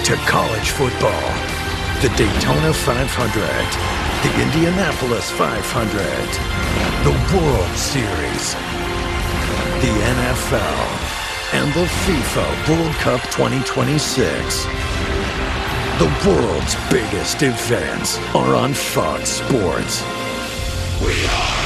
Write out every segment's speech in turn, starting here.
to college football. The Daytona 500, the Indianapolis 500, the World Series, the NFL, and the FIFA World Cup 2026. The world's biggest events are on Fox Sports. We are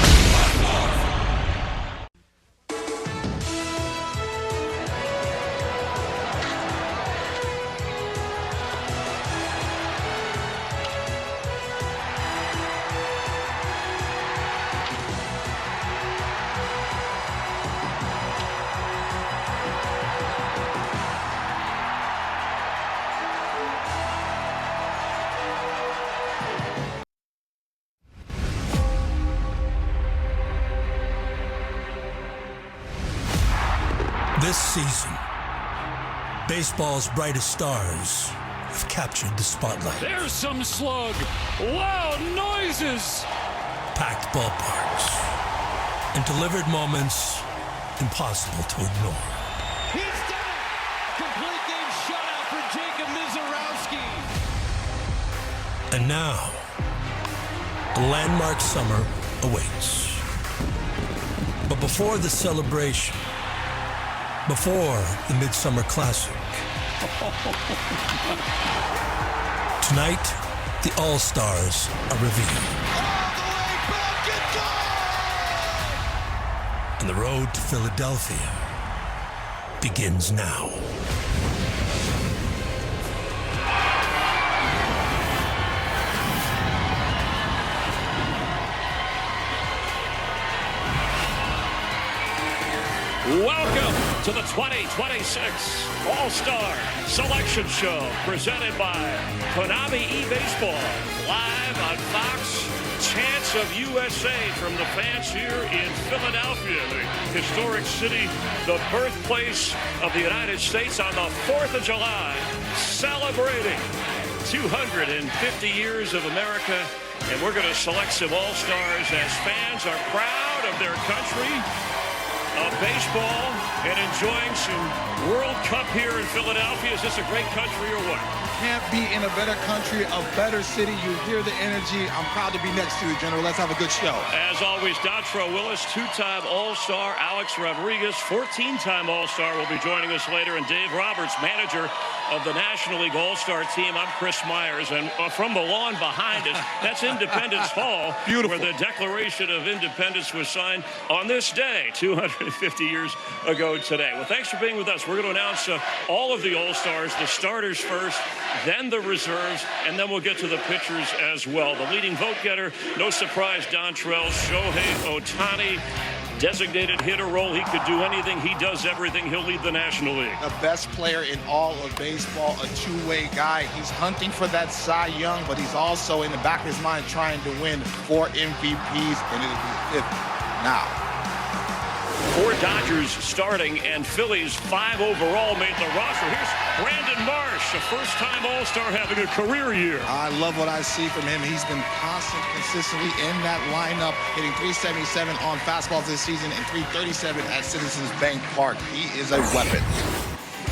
This season, baseball's brightest stars have captured the spotlight. There's some slug. Loud noises. Packed ballparks and delivered moments impossible to ignore. He's done it! Complete game shutout for Jacob Misiorowski. And now, the landmark summer awaits. But before the celebration, before the Midsummer Classic, tonight, the All-Stars are revealed. And the road to Philadelphia begins now. Welcome to the 2026 All-Star Selection Show, presented by Konami eBaseball, live on Fox. Chance of USA from the fans here in Philadelphia, the historic city, the birthplace of the United States, on the 4th of July, celebrating 250 years of America. And we're going to select some All-Stars as fans are proud of their country, of baseball, and enjoying some World Cup here in Philadelphia. Is this a great country or what? Can't be in a better country, a better city. You hear the energy. I'm proud to be next to you, General. Let's have a good show. As always, Dontrelle Willis, two-time All-Star. Alex Rodriguez, 14-time All-Star, will be joining us later. And Dave Roberts, manager of the National League All-Star team. I'm Chris Myers. And from the lawn behind us, that's Independence Hall, Beautiful. where the Declaration of Independence was signed on this day, 250 years ago today. Well, thanks for being with us. We're going to announce all of the All-Stars, the starters first, then the reserves, and then we'll get to the pitchers as well. The leading vote getter, no surprise, Dontrelle, Shohei Ohtani, designated hitter role. He could do anything. He does everything. He'll lead the National League. The best player in all of baseball, a two-way guy. He's hunting for that Cy Young, but he's also in the back of his mind trying to win 4 MVPs, and it'll be 5th now. 4 Dodgers starting, and Phillies 5 overall made the roster. Here's Brandon Marsh, a first-time All-Star having a career year. I love what I see from him. He's been consistently in that lineup, hitting .377 on fastballs this season and .337 at Citizens Bank Park. He is a weapon.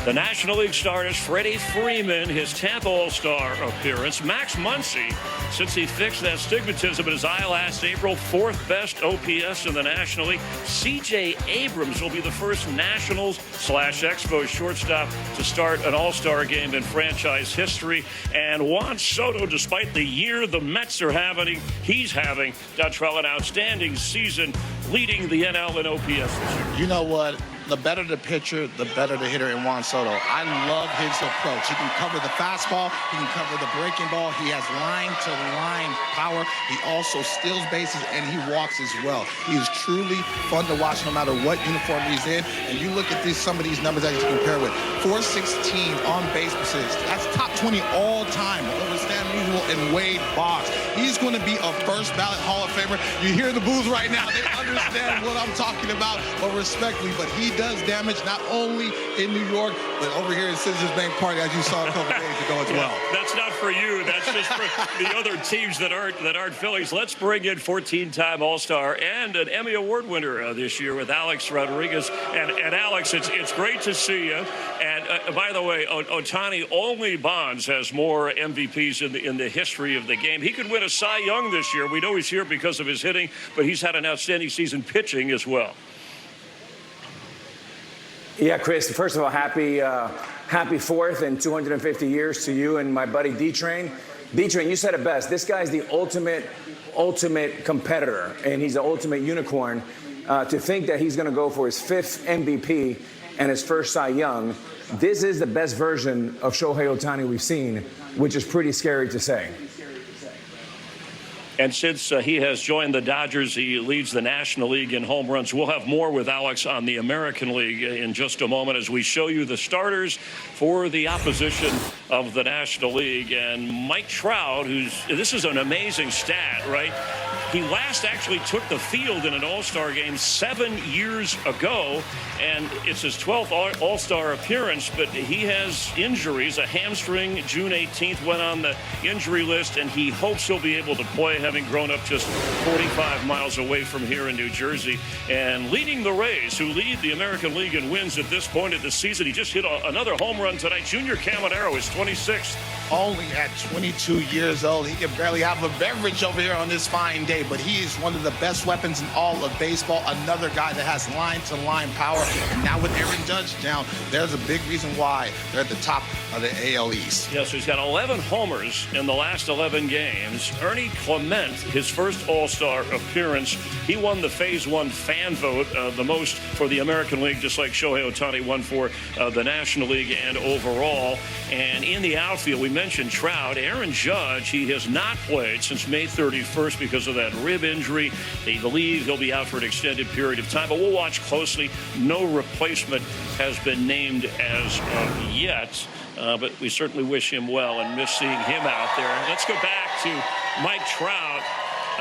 The National League starters, Freddie Freeman, his 10th All-Star appearance. Max Muncy, since he fixed that stigmatism in his eye last April, 4th best OPS in the National League. C.J. Abrams will be the first Nationals/Expos shortstop to start an All-Star game in franchise history. And Juan Soto, despite the year the Mets are having, he's having, Dontrelle, an outstanding season, leading the NL in OPS this year. You know what? The better the pitcher, the better the hitter in Juan Soto. I love his approach. He can cover the fastball. He can cover the breaking ball. He has line-to-line power. He also steals bases, and he walks as well. He is truly fun to watch no matter what uniform he's in. And you look at some of these numbers that you compare with. 416 on base percentage. That's top 20 all time over Stan Musial and Wade Boggs. He's going to be a first ballot Hall of Famer. You hear the boos right now. They understand what I'm talking about, but respectfully. But he does damage not only in New York, but over here in Citizens Bank Park, as you saw a couple days ago as well. That's not for you. That's just for the other teams that aren't Phillies. Let's bring in 14-time All-Star and an Emmy Award winner this year with Alex Rodriguez. And Alex, it's great to see you. And By the way, Ohtani, only Bonds has more MVPs in the history of the game. He could win a Cy Young this year. We know he's here because of his hitting, but he's had an outstanding season pitching as well. Yeah, Chris, first of all, happy 4th and 250 years to you and my buddy D-Train. D-Train, you said it best. This guy's the ultimate competitor, and he's the ultimate unicorn. To think that he's going to go for his 5th MVP and his first Cy Young, this is the best version of Shohei Ohtani we've seen, which is pretty scary to say. And since he has joined the Dodgers, he leads the National League in home runs. We'll have more with Alex on the American League in just a moment as we show you the starters for the opposition of the National League. And Mike Trout, this is an amazing stat, right? He last actually took the field in an All-Star game 7 years ago, and it's his 12th All-Star appearance, but he has injuries. A hamstring, June 18th, went on the injury list, and he hopes he'll be able to play, having grown up just 45 miles away from here in New Jersey. And leading the Rays, who lead the American League in wins at this point of the season, he just hit another home run tonight. Junior Caminero is 26th. Only at 22 years old. He can barely have a beverage over here on this fine day, but he is one of the best weapons in all of baseball. Another guy that has line-to-line power. And now with Aaron Judge down, there's a big reason why they're at the top of the AL East. Yes, he's got 11 homers in the last 11 games. Ernie Clement, his first All-Star appearance, he won the Phase 1 fan vote, the most for the American League, just like Shohei Ohtani won for the National League and overall. And in the outfield, we mentioned Trout. Aaron Judge, he has not played since May 31st because of that rib injury. They believe he'll be out for an extended period of time, but we'll watch closely. No replacement has been named as of yet, but we certainly wish him well and miss seeing him out there. Let's go back to Mike Trout.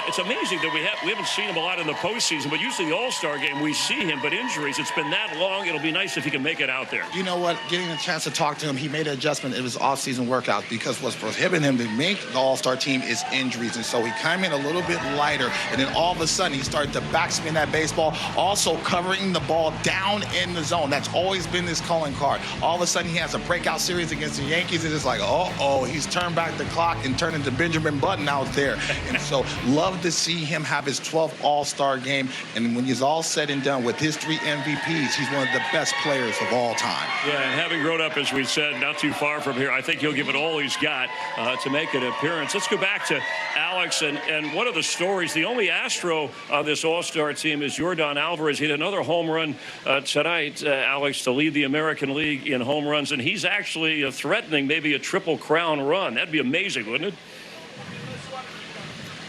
It's amazing that we haven't seen him a lot in the postseason, but usually the All-Star game we see him, but injuries, it's been that long. It'll be nice if he can make it out there. You know what? Getting a chance to talk to him, he made an adjustment in his off-season workout because what's prohibiting him to make the All-Star team is injuries. And so he came in a little bit lighter, and then all of a sudden he started to backspin that baseball, also covering the ball down in the zone. That's always been his calling card. All of a sudden he has a breakout series against the Yankees, and it's like, uh-oh, he's turned back the clock and turned into Benjamin Button out there. And so love to see him have his 12th All-Star game, and when he's all said and done with his 3 MVPs, he's one of the best players of all time. Yeah, and having grown up, as we said, not too far from here, I think he'll give it all he's got to make an appearance. Let's go back to Alex, and one of the stories, the only Astro on this All-Star team is Yordan Alvarez. He had another home run tonight, Alex, to lead the American League in home runs, and he's actually threatening maybe a Triple Crown run. That'd be amazing, wouldn't it?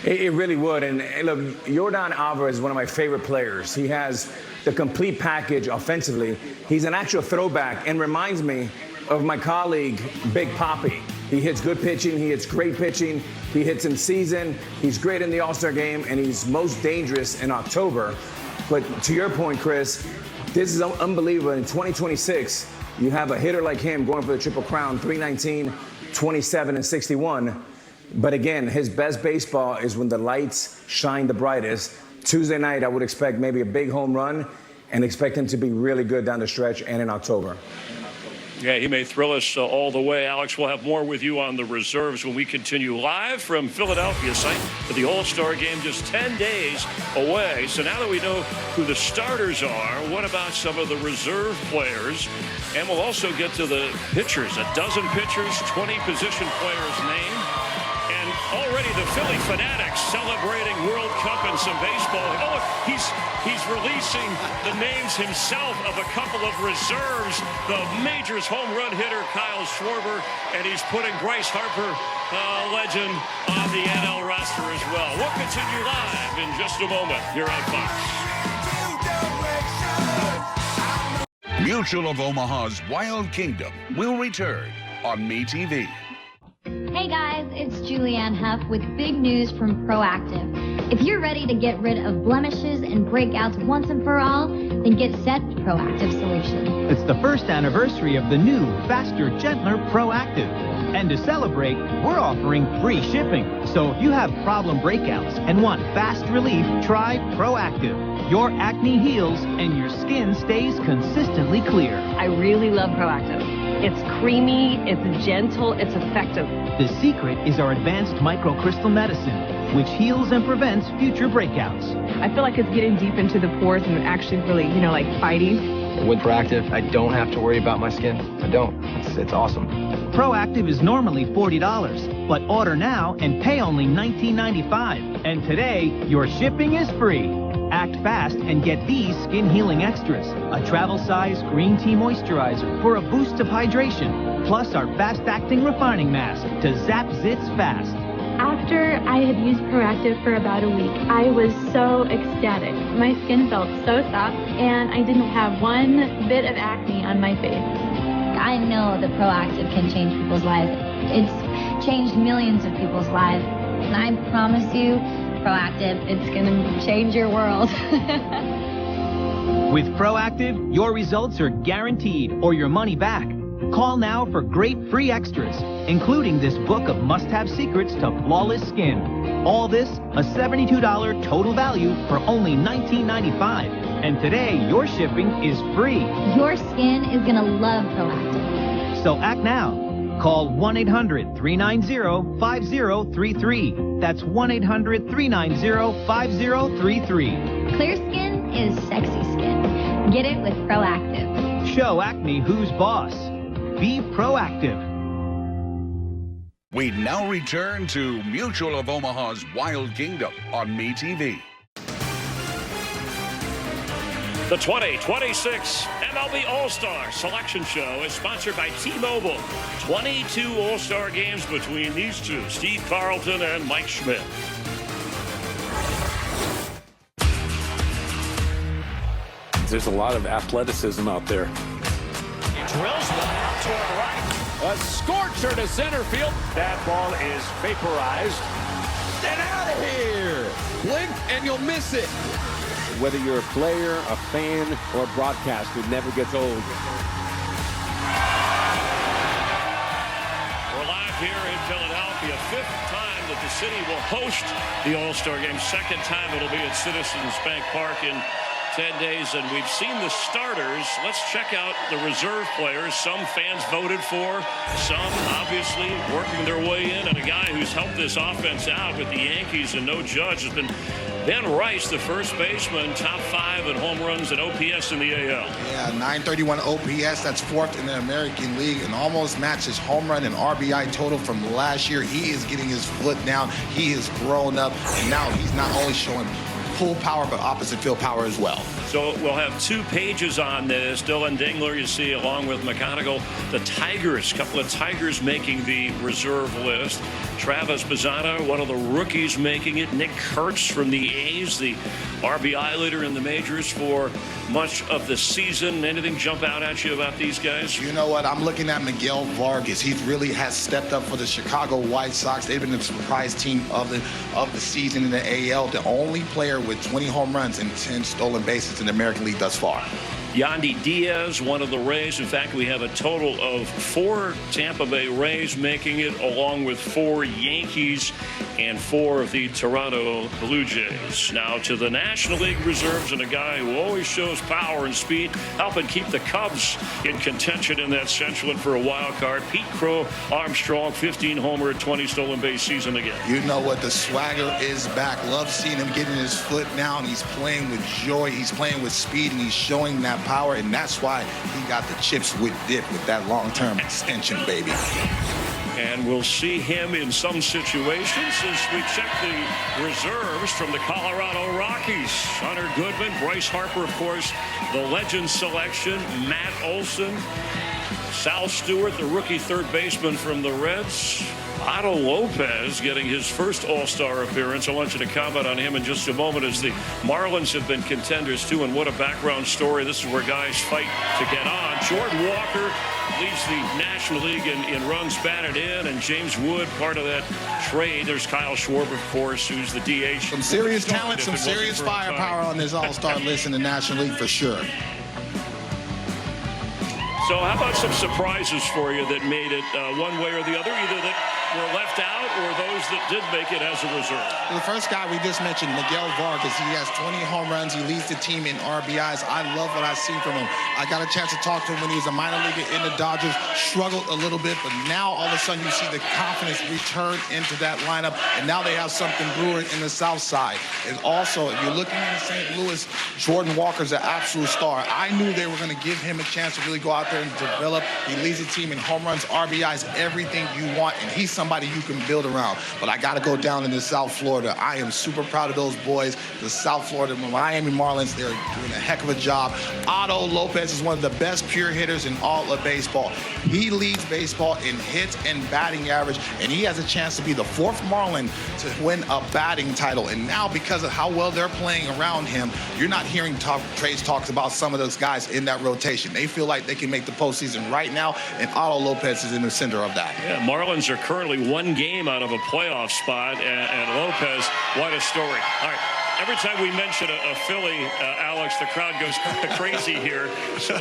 It really would. And look, Yordan Alvarez is one of my favorite players. He has the complete package offensively. He's an actual throwback and reminds me of my colleague, Big Papi. He hits good pitching. He hits great pitching. He hits in season. He's great in the All-Star game, and he's most dangerous in October. But to your point, Chris, this is unbelievable. In 2026, you have a hitter like him going for the Triple Crown, 319, 27, and 61. But again, his best baseball is when the lights shine the brightest. Tuesday night, I would expect maybe a big home run and expect him to be really good down the stretch and in October. Yeah, he may thrill us all the way. Alex, we'll have more with you on the reserves when we continue live from Philadelphia site for the All-Star game just 10 days away. So now that we know who the starters are, what about some of the reserve players? And we'll also get to the pitchers. 12 pitchers, 20 position players named. And already the Philly Fanatics celebrating World Cup and some baseball. Oh, look, he's releasing the names himself of a couple of reserves. The Majors home run hitter, Kyle Schwarber, and he's putting Bryce Harper, legend, on the NL roster as well. We'll continue live in just a moment here on Fox. Mutual of Omaha's Wild Kingdom will return on MeTV. Hey guys, it's Julianne Hough with big news from Proactiv. If you're ready to get rid of blemishes and breakouts once and for all, then get set with Proactiv Solutions. It's the first anniversary of the new, faster, gentler Proactiv. And to celebrate, we're offering free shipping. So if you have problem breakouts and want fast relief, try Proactiv. Your acne heals and your skin stays consistently clear. I really love Proactiv. It's creamy, it's gentle, it's effective. The secret is our advanced microcrystal medicine, which heals and prevents future breakouts. I feel like it's getting deep into the pores and actually really, like fighting. With Proactiv, I don't have to worry about my skin. I don't. It's awesome. Proactiv is normally $40, but order now and pay only $19.95. And today, your shipping is free. Act fast and get these skin healing extras. A travel size green tea moisturizer for a boost of hydration. Plus our fast acting refining mask to zap zits fast. After I had used Proactiv for about a week, I was so ecstatic. My skin felt so soft and I didn't have one bit of acne on my face. I know that Proactiv can change people's lives. It's changed millions of people's lives. And I promise you, Proactiv, it's going to change your world. With Proactiv, your results are guaranteed or your money back. Call now for great free extras, including this book of must-have secrets to flawless skin. All this, a $72 total value for only $19.95. And today, your shipping is free. Your skin is going to love Proactiv. So act now. Call 1-800-390-5033. That's 1-800-390-5033. Clear skin is sexy skin. Get it with Proactiv. Show acne who's boss. Be proactive. We now return to Mutual of Omaha's Wild Kingdom on MeTV. The 2026 MLB All-Star Selection Show is sponsored by T-Mobile. 22 All-Star games between these two, Steve Carlton and Mike Schmidt. There's a lot of athleticism out there. He drills one out toward right. A scorcher to center field. That ball is vaporized. Get out of here! Blink and you'll miss it. Whether you're a player, a fan, or a broadcaster, it never gets old. We're live here in Philadelphia. Fifth time that the city will host the All-Star Game. Second time it'll be at Citizens Bank Park in 10 days, and we've seen the starters. Let's check out the reserve players. Some fans voted for, some obviously working their way in, and a guy who's helped this offense out with the Yankees and no Judge has been Ben Rice, the first baseman, top 5 in home runs and OPS in the AL. Yeah, 931 OPS, that's 4th in the American League, and almost matches home run and RBI total from last year. He is getting his foot down. He has grown up, and now he's not only showing full power, but opposite field power as well. So we'll have 2 pages on this. Dylan Dingler, you see, along with McGonigal. The Tigers, a couple of Tigers making the reserve list. Travis Bazzana, one of the rookies making it. Nick Kurtz from the A's, the RBI leader in the majors for much of the season. Anything jump out at you about these guys? You know what? I'm looking at Miguel Vargas. He really has stepped up for the Chicago White Sox. They've been the surprise team of the season in the AL. The only player with 20 home runs and 10 stolen bases in the American League thus far. Yandy Diaz, one of the Rays. In fact, we have a total of 4 Tampa Bay Rays making it, along with 4 Yankees and 4 of the Toronto Blue Jays. Now to the National League reserves, and a guy who always shows power and speed, helping keep the Cubs in contention in that Central and for a wild card. Pete Crow Armstrong, 15 homer, 20 stolen base season again. You know what? The swagger is back. Love seeing him getting his foot down. He's playing with joy. He's playing with speed, and he's showing that power, and that's why he got the chips with dip with that long-term extension, baby. And we'll see him in some situations as we check the reserves from the Colorado Rockies. Hunter Goodman, Bryce Harper, of course, the legend selection, Matt Olson, Sal Stewart, the rookie third baseman from the Reds, Otto Lopez getting his first All-Star appearance. I want you to comment on him in just a moment, as the Marlins have been contenders too, and what a background story. This is where guys fight to get on. Jordan Walker leads the National League in runs batted in, and James Wood, part of that trade. There's Kyle Schwarber, of course, who's the DH. Some serious talent, some serious firepower on this All-Star list in the National League for sure. So how about some surprises for you that made it one way or the other? Either that were left out or those that did make it as a reserve? The first guy we just mentioned, Miguel Vargas, he has 20 home runs. He leads the team in RBIs. I love what I've seen from him. I got a chance to talk to him when he was a minor leaguer in the Dodgers, struggled a little bit, but now all of a sudden you see the confidence return into that lineup, and now they have something brewing in the South Side. And also, if you're looking in St. Louis, Jordan Walker's an absolute star. I knew they were going to give him a chance to really go out there and develop. He leads the team in home runs, RBIs, everything you want, and he's somebody you can build around. But I got to go down into South Florida. I am super proud of those boys. The South Florida Miami Marlins, they're doing a heck of a job. Otto Lopez is one of the best pure hitters in all of baseball. He leads baseball in hits and batting average, and he has a chance to be the fourth Marlin to win a batting title. And now, because of how well they're playing around him, you're not hearing trade talks about some of those guys in that rotation. They feel like they can make the postseason right now, and Otto Lopez is in the center of that. Yeah, Marlins are currently one game out of a playoff spot, and Lopez, what a story. All right. Every time we mention a Philly, Alex, the crowd goes crazy here. So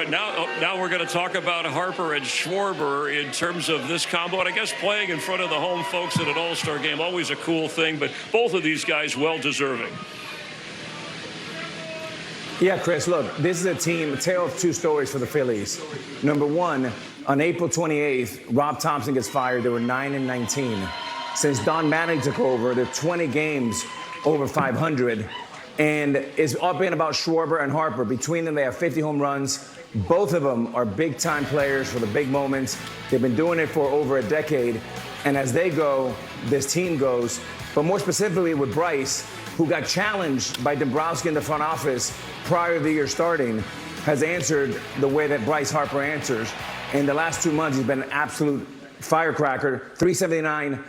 now we're going to talk about Harper and Schwarber in terms of this combo. And I guess playing in front of the home folks at an All-Star game, always a cool thing. But both of these guys well-deserving. Yeah, Chris, look, this is a tale of two stories for the Phillies. Number one, on April 28th, Rob Thompson gets fired. They were 9-19. Since Don Mattingly took over, they're 20 games over 500, and it's all been about Schwarber and Harper. Between them, they have 50 home runs. Both of them are big-time players for the big moments. They've been doing it for over a decade, and as they go, this team goes. But more specifically with Bryce, who got challenged by Dombrowski in the front office prior to the year starting, has answered the way that Bryce Harper answers. In the last 2 months, he's been an absolute firecracker, 379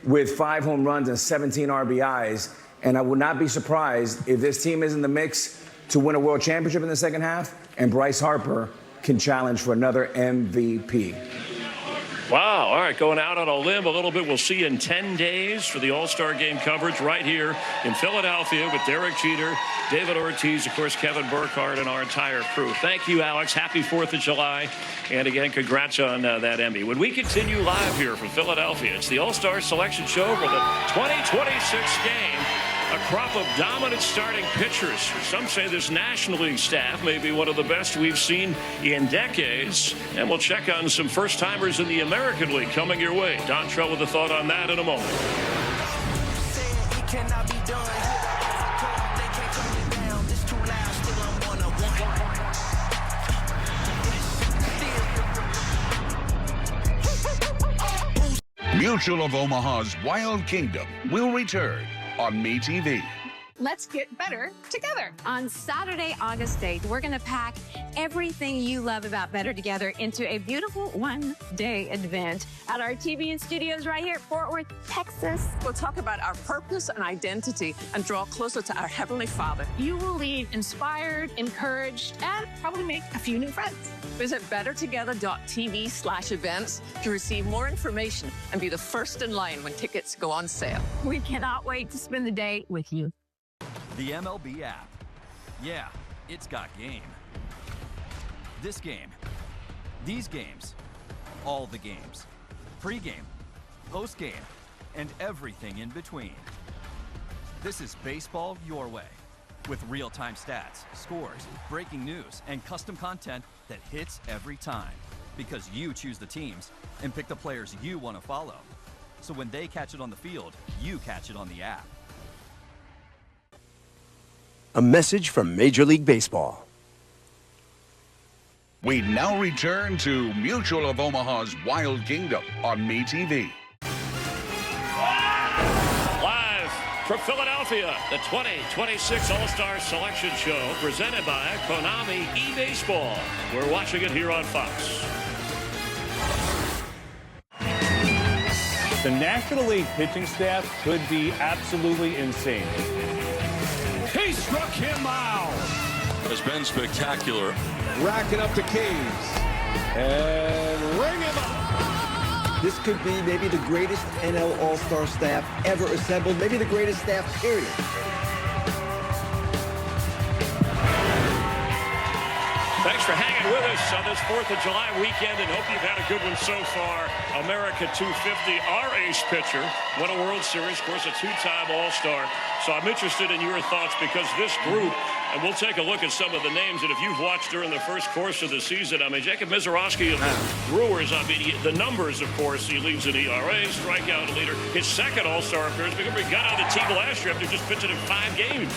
with 5 home runs and 17 RBIs. And I would not be surprised if this team is in the mix to win a world championship in the second half, and Bryce Harper can challenge for another MVP. Wow. All right. Going out on a limb a little bit. We'll see you in 10 days for the All-Star Game coverage right here in Philadelphia with Derek Jeter, David Ortiz, of course, Kevin Burkhardt, and our entire crew. Thank you, Alex. Happy 4th of July. And again, congrats on that Emmy. When we continue live here from Philadelphia, it's the All-Star Selection Show for the 2026 game. A crop of dominant starting pitchers. Some say this National League staff may be one of the best we've seen in decades. And we'll check on some first-timers in the American League coming your way. Don Trell with a thought on that in a moment. Mutual of Omaha's Wild Kingdom will return on MeTV. Let's get better together. On Saturday, August 8th, we're going to pack everything you love about Better Together into a beautiful one-day event at our TV and studios right here at Fort Worth, Texas. We'll talk about our purpose and identity and draw closer to our Heavenly Father. You will leave inspired, encouraged, and probably make a few new friends. Visit bettertogether.tv/events to receive more information and be the first in line when tickets go on sale. We cannot wait to spend the day with you. The MLB app. Yeah, it's got game. This game. These games. All the games. Pre-game, post-game, and everything in between. This is baseball your way. With real-time stats, scores, breaking news, and custom content that hits every time. Because you choose the teams and pick the players you want to follow. So when they catch it on the field, you catch it on the app. A message from Major League Baseball. We now return to Mutual of Omaha's Wild Kingdom on MeTV. Live from Philadelphia, the 2026 All-Star Selection Show presented by Konami eBaseball. We're watching it here on Fox. The National League pitching staff could be absolutely insane. He struck him out. Has been spectacular. Racking up the K's. And ring him up. This could be maybe the greatest NL All-Star staff ever assembled. Maybe the greatest staff, period. Thanks for hanging with us on this 4th of July weekend, and hope you've had a good one so far. America 250, our ace pitcher, won a World Series, of course, a two-time All-Star. So I'm interested in your thoughts because this group, and we'll take a look at some of the names that if you've watched during the first course of the season, I mean, Jacob Misiorowski of the Brewers, I mean, the numbers, of course, he leads an ERA, strikeout leader. His second All-Star appearance, because he got on the team last year after just pitching in 5 games.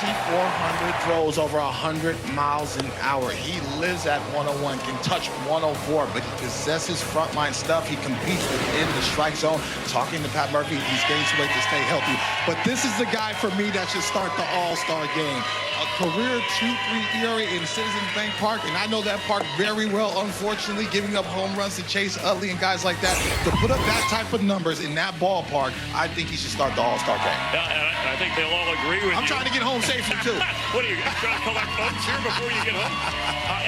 2,400 throws over 100 miles an hour. He lives at 101, can touch 104, but he possesses frontline stuff. He competes within the strike zone. Talking to Pat Murphy, he's gaining some weight to stay healthy. But this is the guy for me that should start the All-Star game. A career 2.3 ERA in Citizens Bank Park, and I know that park very well, unfortunately, giving up home runs to Chase Utley and guys like that. To put up that type of numbers in that ballpark, I think he should start the All-Star game. I think they'll all agree with you. I'm trying to get home safely, too. What are you trying to collect votes here before you get home?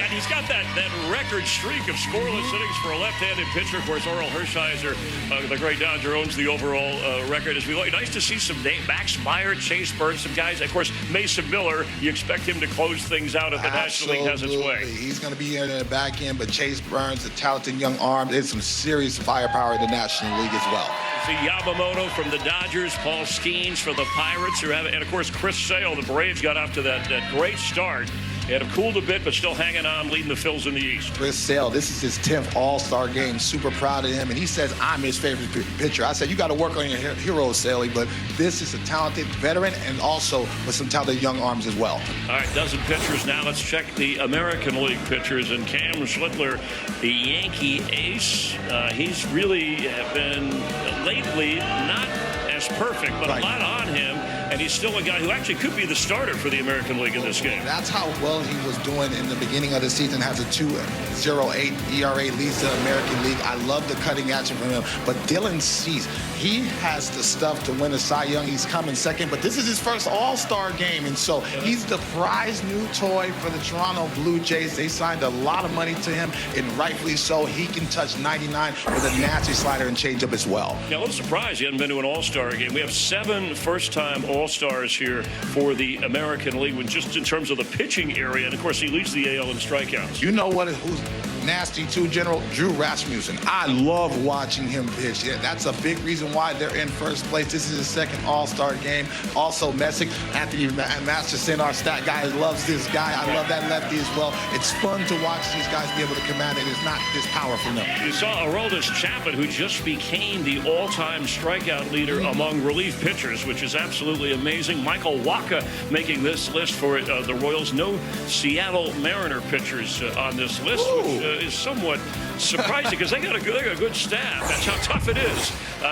And he's got that record streak of scoreless innings for a left-handed pitcher. Of course, Orel Hershiser, the great Dodger, owns the overall record as we look. Nice to see some Max Meyer, Chase Burns, some guys. Of course, Mason Miller, you expect him to close things out if the National League has its way. He's going to be in the back end, but Chase Burns, a talented young arm, there's some serious firepower in the National League as well. See Yamamoto from the Dodgers, Paul Skeens for the Pirates, and of course Chris Sale, the Braves got off to that great start. He had cooled a bit, but still hanging on, leading the Phils in the East. Chris Sale, this is his 10th All-Star game. Super proud of him, and he says, I'm his favorite pitcher. I said, you got to work on your heroes, Sale, but this is a talented veteran and also with some talented young arms as well. All right, dozen pitchers now. Let's check the American League pitchers. And Cam Schlittler, the Yankee ace, he's really been lately not as perfect, but a lot on him. And he's still a guy who actually could be the starter for the American League in this game. That's how well he was doing in the beginning of the season. Has a 2.08 ERA, leads the American League. I love the cutting action from him. But Dylan Cease, he has the stuff to win a Cy Young. He's coming second, but this is his first All-Star game. And so he's the prize new toy for the Toronto Blue Jays. They signed a lot of money to him, and rightfully so. He can touch 99 with a nasty slider and changeup as well. Yeah, a little surprised he hadn't been to an All-Star game. We have 7 first-time All-Stars here for the American League, just in terms of the pitching area. And, of course, he leads the AL in strikeouts. You know what? Who's nasty, too, General? Drew Rasmussen. I love watching him pitch. Yeah, that's a big reason why they're in first place. This is his second All-Star game. Also, Messick, Anthony Masterson, our stat guy, loves this guy. I love that lefty as well. It's fun to watch these guys be able to command it. It's not this power from them. You saw Aroldis Chapman, who just became the all-time strikeout leader among relief pitchers, which is absolutely amazing. Michael Wacha making this list for the Royals. No Seattle Mariner pitchers on this list, which is somewhat surprising because they got a good staff. That's how tough it is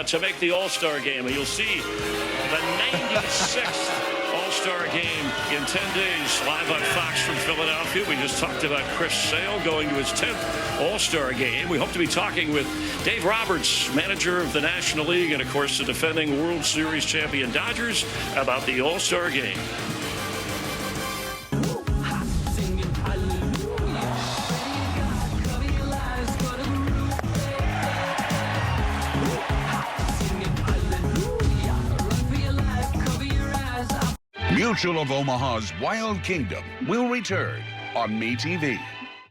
to make the All-Star game. And you'll see the 96th All-Star game in 10 days, live on Fox from Philadelphia. We just talked about Chris Sale going to his 10th All-Star game. We hope to be talking with Dave Roberts, manager of the National League, and of course the defending World Series champion Dodgers, about the All-Star game. Mutual of Omaha's Wild Kingdom will return on MeTV.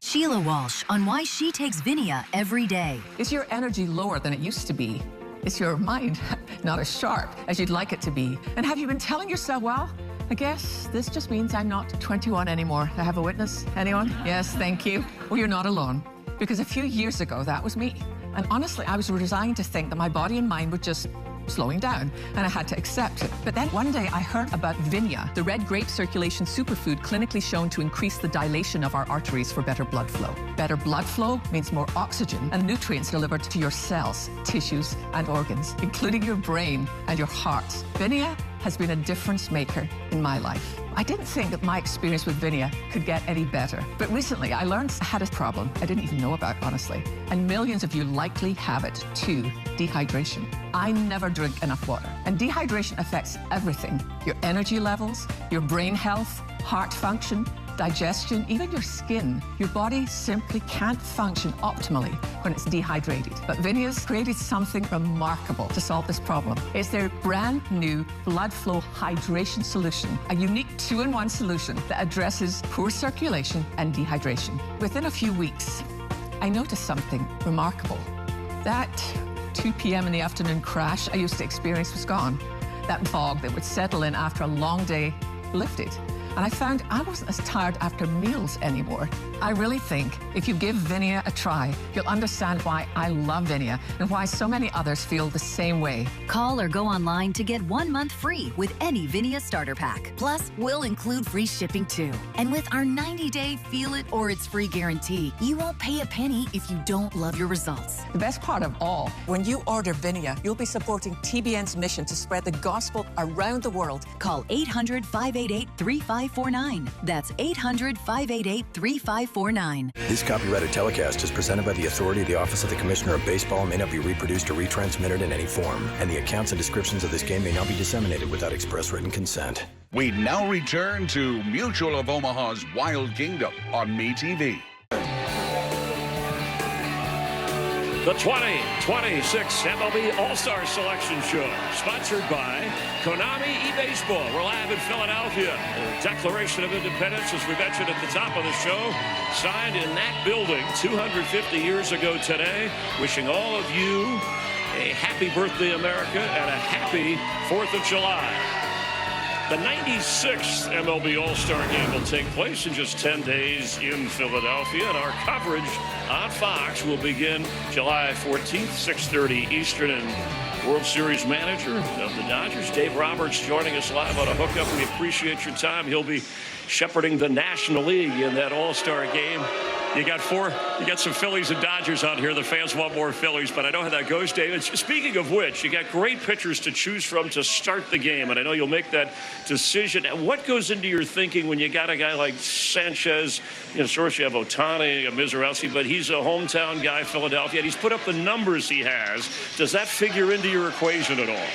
Sheila Walsh on why she takes Vinia every day. Is your energy lower than it used to be? Is your mind not as sharp as you'd like it to be? And have you been telling yourself, well, I guess this just means I'm not 21 anymore. I have a witness? Anyone? Yes, thank you. Well, you're not alone. Because a few years ago, that was me. And honestly, I was resigned to think that my body and mind were just slowing down, and I had to accept it. But then one day I heard about Vinia, the red grape circulation superfood clinically shown to increase the dilation of our arteries for better blood flow. Better blood flow means more oxygen and nutrients delivered to your cells, tissues, and organs, including your brain and your heart. Vinia has been a difference maker in my life. I didn't think that my experience with Vinia could get any better. But recently, I learned I had a problem I didn't even know about, honestly. And millions of you likely have it too, dehydration. I never drink enough water. And dehydration affects everything. Your energy levels, your brain health, heart function, digestion, even your skin. Your body simply can't function optimally when it's dehydrated. But Vinia's created something remarkable to solve this problem. It's their brand new blood flow hydration solution, a unique 2-in-1 solution that addresses poor circulation and dehydration. Within a few weeks, I noticed something remarkable. That 2 p.m. in the afternoon crash I used to experience was gone. That fog that would settle in after a long day lifted. And I found I wasn't as tired after meals anymore. I really think if you give Vinia a try, you'll understand why I love Vinia and why so many others feel the same way. Call or go online to get 1 month free with any Vinia starter pack. Plus, we'll include free shipping too. And with our 90-day feel it or it's free guarantee, you won't pay a penny if you don't love your results. The best part of all, when you order Vinia, you'll be supporting TBN's mission to spread the gospel around the world. Call 800-588-3549. That's 800-588-3549. This copyrighted telecast is presented by the authority of the Office of the Commissioner of Baseball and may not be reproduced or retransmitted in any form. And the accounts and descriptions of this game may not be disseminated without express written consent. We now return to Mutual of Omaha's Wild Kingdom on MeTV. The 2026 MLB All-Star Selection Show, sponsored by Konami eBaseball. We're live in Philadelphia. The Declaration of Independence, as we mentioned at the top of the show, signed in that building 250 years ago today. Wishing all of you a happy birthday, America, and a happy 4th of July. The 96th MLB All-Star Game will take place in just 10 days in Philadelphia, and our coverage on Fox will begin July 14th, 6:30 Eastern. And World Series manager of the Dodgers, Dave Roberts, joining us live on a hookup. We appreciate your time. He'll be shepherding the National League in that All-Star Game. You got some Phillies and Dodgers on here. The fans want more Phillies, but I know how that goes, David. Speaking of which, you got great pitchers to choose from to start the game, and I know you'll make that decision. And what goes into your thinking when you got a guy like Sanchez? You know, of course, you have Ohtani, Mizorowski, but he's a hometown guy, Philadelphia, and he's put up the numbers he has. Does that figure into your equation at all?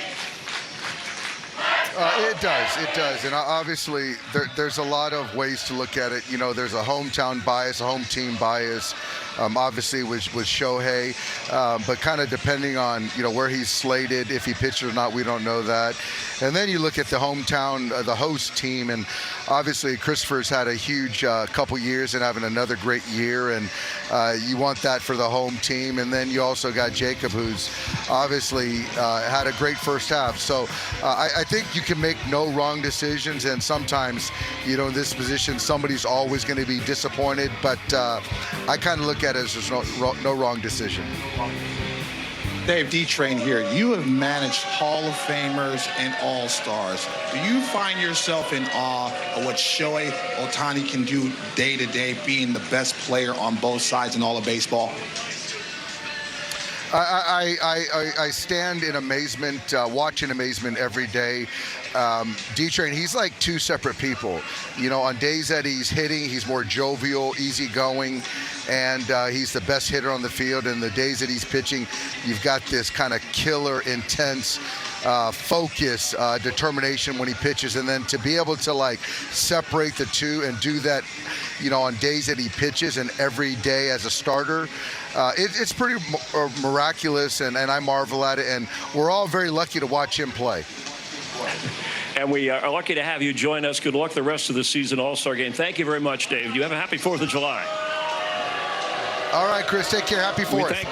It does. And obviously, there's a lot of ways to look at it. You know, there's a hometown bias, a home team bias. Obviously, with Shohei, but kind of depending on, you know, where he's slated, if he pitched or not, we don't know that. And then you look at the hometown, the host team, and obviously Christopher's had a huge couple years and having another great year, and you want that for the home team. And then you also got Jacob, who's obviously had a great first half. So I think you can make no wrong decisions, and sometimes, you know, in this position, somebody's always going to be disappointed, but I kind of look at it as there's no wrong decision. Dave D-Train here. You have managed Hall of Famers and All-Stars. Do you find yourself in awe of what Shohei Ohtani can do day to day, being the best player on both sides in all of baseball? I stand in amazement, watch in amazement every day. D-Train, he's like two separate people. You know, on days that he's hitting, he's more jovial, easygoing, and he's the best hitter on the field. And the days that he's pitching, you've got this kind of killer, intense focus, determination when he pitches. And then to be able to, like, separate the two and do that, you know, on days that he pitches and every day as a starter, it's pretty miraculous, and I marvel at it. And we're all very lucky to watch him play. And we are lucky to have you join us. Good luck the rest of the season All-Star Game. Thank you very much, Dave. You have a happy 4th of July. All right, Chris, take care. Happy 4th.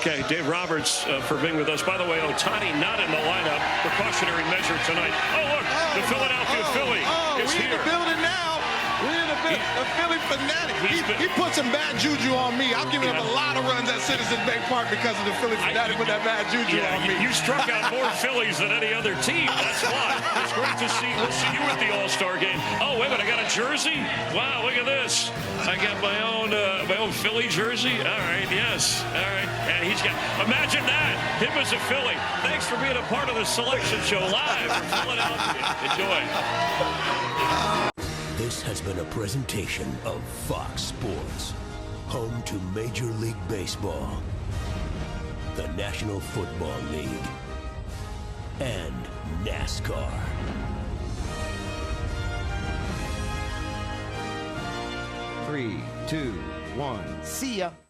Okay, Dave Roberts for being with us. By the way, Ohtani not in the lineup. Precautionary measure tonight. Oh, look, the Philadelphia Philly is here. In the building now. We're in the building. A Philly fanatic. He put some bad juju on me. I've given up a lot of runs at Citizens Bank Park because of the Philly fanatic with that bad juju on me. You struck out more Phillies than any other team. That's why. It's great to see. We'll see you at the All-Star Game. Oh, wait a minute. I got a jersey. Wow, look at this. I got my own Philly jersey. All right, yes. All right. And he's got, imagine that. Him as a Philly. Thanks for being a part of the selection show live from Philadelphia. Enjoy. This has been a presentation of Fox Sports, home to Major League Baseball, the National Football League, and NASCAR. 3, 2, 1. See ya.